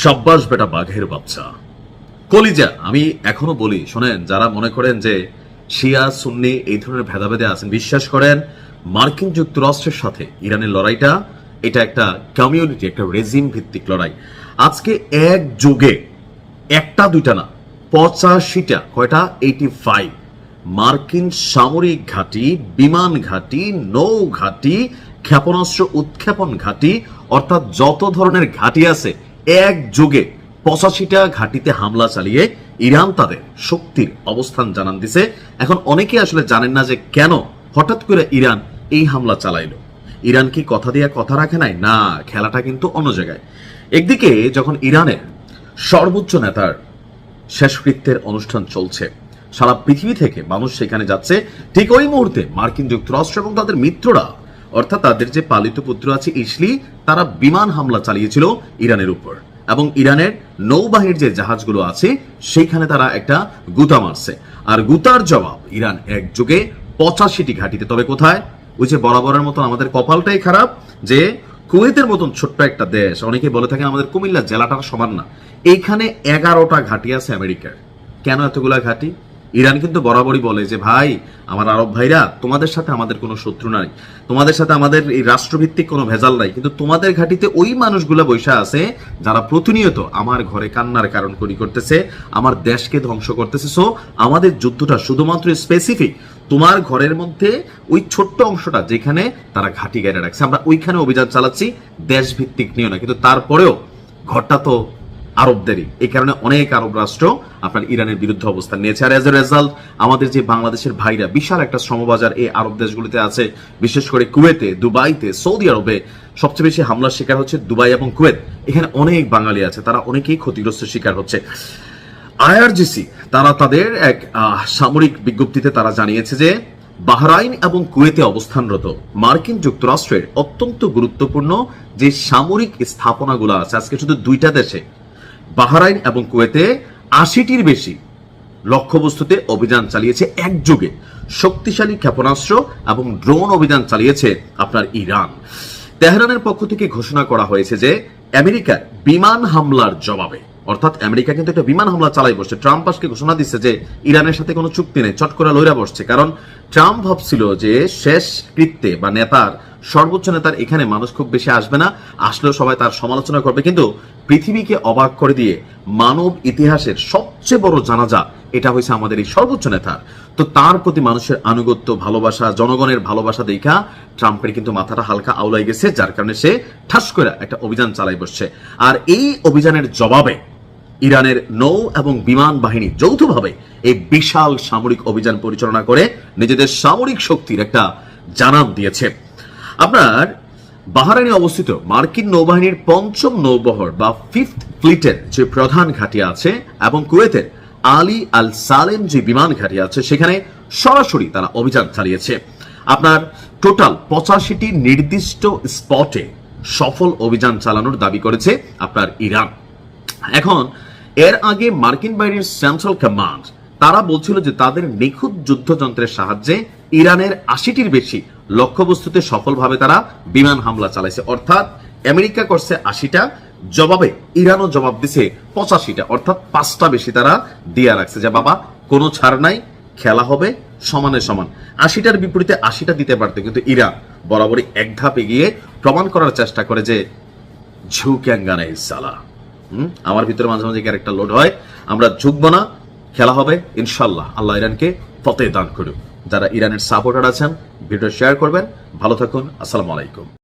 সাব্বাস বেটা বাঘের বাচ্চা কলিজা। আমি এখনো বলি, শোনেন, যারা মনে করেন যে শিয়া সুন্নি এই ধরনের ভেদাভেদে আছেন, বিশ্বাস করেন মার্কিন যুক্তরাষ্ট্রের সাথে ইরানের লড়াইটা এটা একটা কমিউনিটি, একটা রেজিম ভিত্তিক লড়াই। আজকে এক যুগে একটা দুইটা না, 85টা, কয়টা, 85 মার্কিন সামরিক ঘাঁটি, বিমান ঘাঁটি, নৌ ঘাঁটি, ক্ষেপণাস্ত্র উৎক্ষেপণ ঘাঁটি, অর্থাৎ যত ধরনের ঘাঁটি আছে এক যুগে 85টা ঘাঁটিতে হামলা চালিয়ে ইরান তাদের শক্তির অবস্থান জানান দিছে। এখন অনেকে আসলে জানেন না যে কেন হঠাৎ করে ইরান এই হামলা চালাইলো। ইরান কি কথা দিয়ে কথা রাখে নাই? না, খেলাটা কিন্তু অন্য জায়গায়। একদিকে যখন ইরানের সর্বোচ্চ নেতার শেষকৃত্যের অনুষ্ঠান চলছে, সারা পৃথিবী থেকে মানুষ সেখানে যাচ্ছে, ঠিক ওই মুহূর্তে মার্কিন যুক্তরাষ্ট্র এবং তাদের মিত্ররা, অর্থাৎ তাদের যে পালিত পুত্র আছে ইসলি, তারা বিমান হামলা চালিয়েছিল ইরানের উপর, এবং ইরানের নৌবাহিনীর যে জাহাজগুলো আছে সেইখানে তারা একটা গুতা মারছে। আর গুতার জবাব ইরান একযোগে 85টি ঘাঁটিতে। তবে কোথায়? ওই যে বরাবরের মতন আমাদের কপালটাই খারাপ যে কুয়েতের মতন ছোট্ট একটা দেশ, অনেকে বলে থাকেন আমাদের কুমিল্লা জেলাটা সমান না, এইখানে 11টা ঘাঁটি আছে আমেরিকার। কেন এতগুলা ঘাঁটি? ইরান কিন্তু বরাবরই বলে যে ভাই, আমার আরব ভাইরা, তোমাদের সাথে আমাদের কোনো শত্রু নাই, তোমাদের সাথে আমাদের এই রাষ্ট্রভিত্তিক কোনো ভেজাল নাই, কিন্তু তোমাদের ঘাঁটিতে ওই মানুষগুলো বৈশা আছে যারা প্রতিনিয়ত আমার ঘরে কান্নার কারণ করতেছে, আমার দেশকে ধ্বংস করতেছে। সো আমাদের যুদ্ধটা শুধুমাত্র স্পেসিফিক তোমার ঘরের মধ্যে ওই ছোট্ট অংশটা যেখানে তারা ঘাঁটি গেড়ে রাখছে, আমরা ওইখানে অভিযান চালাচ্ছি, দেশভিত্তিক নিয়ে না। কিন্তু তারপরেও ঘরটা তো আরবদেরই, এই কারণে অনেক আরব রাষ্ট্র আপনার ইরানের বিরুদ্ধে অবস্থান নিয়েছে। আর এজ এ রেজাল্ট আমাদের যে বাংলাদেশের ভাইরা, বিশাল একটা শ্রমবাজার এই আরব দেশগুলিতে আছে, বিশেষ করে কুয়েতে, দুবাইতে, সৌদি আরবে সবচেয়ে বেশি হামলার শিকার হচ্ছে দুবাই এবং কুয়েত। এখানে অনেক বাঙালি আছে, তারা অনেকেই ক্ষতিগ্রস্ত শিকার হচ্ছে। আইআরজিসি তারা তাদের এক সামরিক বিজ্ঞপ্তিতে তারা জানিয়েছে যে বাহরাইন এবং কুয়েতে অবস্থানরত মার্কিন যুক্তরাষ্ট্রের অত্যন্ত গুরুত্বপূর্ণ যে সামরিক স্থাপনাগুলো আছে, আজকে শুধু দুইটা দেশে, বাহরাইন এবং কুয়েতে 80টির বেশি লক্ষ্যবস্তুতে অভিযান চালিয়েছে একযোগে। শক্তিশালী ক্ষেপণাস্ত্র এবং ড্রোন অভিযান চালিয়েছে আপনার ইরান। তেহরানের পক্ষ থেকে ঘোষণা করা হয়েছে যে আমেরিকার বিমান হামলার জবাবে, অর্থাৎ আমেরিকা কিন্তু একটা বিমান হামলা চালাই বসছে। ট্রাম্প আজকে ঘোষণা দিচ্ছে যে ইরানের সাথে কোনো চুক্তি নেই, চট করে লইরা বসছে। কারণ ট্রাম্প ভাবছিল যে শেষ কৃত্যে বা নেতার, সর্বোচ্চ নেতার এখানে মানুষ খুব বেশি আসবে না, আসলেও সবাই তার সমালোচনা করবে, কিন্তু পৃথিবীকে অবাক করে দিয়ে মানব ইতিহাসের সবচেয়ে বড় জানাজা এটা হয়েছে আমাদের এই সর্বোচ্চ নেতার। তো তার প্রতি মানুষের আনুগত্য, ভালোবাসা, জনগণের ভালোবাসা দেখা ট্রাম্পের কিন্তু মাথাটা হালকা আউলাই গেছে, যার কারণে সে ঠাস করে একটা অভিযান চালাই বসছে। আর এই অভিযানের জবাবে ইরানের নৌ এবং বিমান বাহিনী যৌথভাবে এই বিশাল সামরিক অভিযান পরিচালনা করে নিজেদের সামরিক শক্তির একটা জানান দিয়েছে। আপনার বাহরাইনে অবস্থিত মার্কিন নৌবাহিনীর 5ম নৌবহর বা 5th ফ্লিটের যে প্রধান ঘাঁটি আছে, এবং কুয়েতের আলী আল সালেম যে বিমান ঘাঁটি আছে, সেখানে সরাসরি তারা অভিযান চালিয়েছে। আপনার টোটাল 85টি নির্দিষ্ট স্পটে সফল অভিযান চালানোর দাবি করেছে আপনার ইরান। এখন এর আগে মার্কিন বাহিনীর সেন্ট্রাল কমান্ড তারা বলছিল যে তাদের নিখুঁত যুদ্ধযন্ত্রের সাহায্যে ইরানের 80টির বেশি লক্ষ্যবস্তুতে সফলভাবে তারা বিমান হামলা চালাইছে। অর্থাৎ আমেরিকা করছে 80টা, জবাবে ইরানও জবাব দিছে 85টা, অর্থাৎ 5টা বেশি তারা দিয়া রাখছে যে বাবা কোনো ছাড় নাই, খেলা হবে সমানে সমান। 80টার বিপরীতে 80টা দিতে পারত, কিন্তু ইরান বরাবরই এক ধাপ এগিয়ে প্রমাণ করার চেষ্টা করে যে ঝুঁক্যাঙ্গা নেই সালা। আমার ভিতরে মাঝে মাঝে ক্যারেক্টার লোড হয়, আমরা ঝুঁকবো না, খেলা হবে ইনশাল্লাহ। আল্লাহ ইরানকে ফতেহ দান করুক। যারা ইরানের সাপোর্টার আছেন ভিডিও শেয়ার করবেন। ভালো থাকুন, আসসালামু আলাইকুম।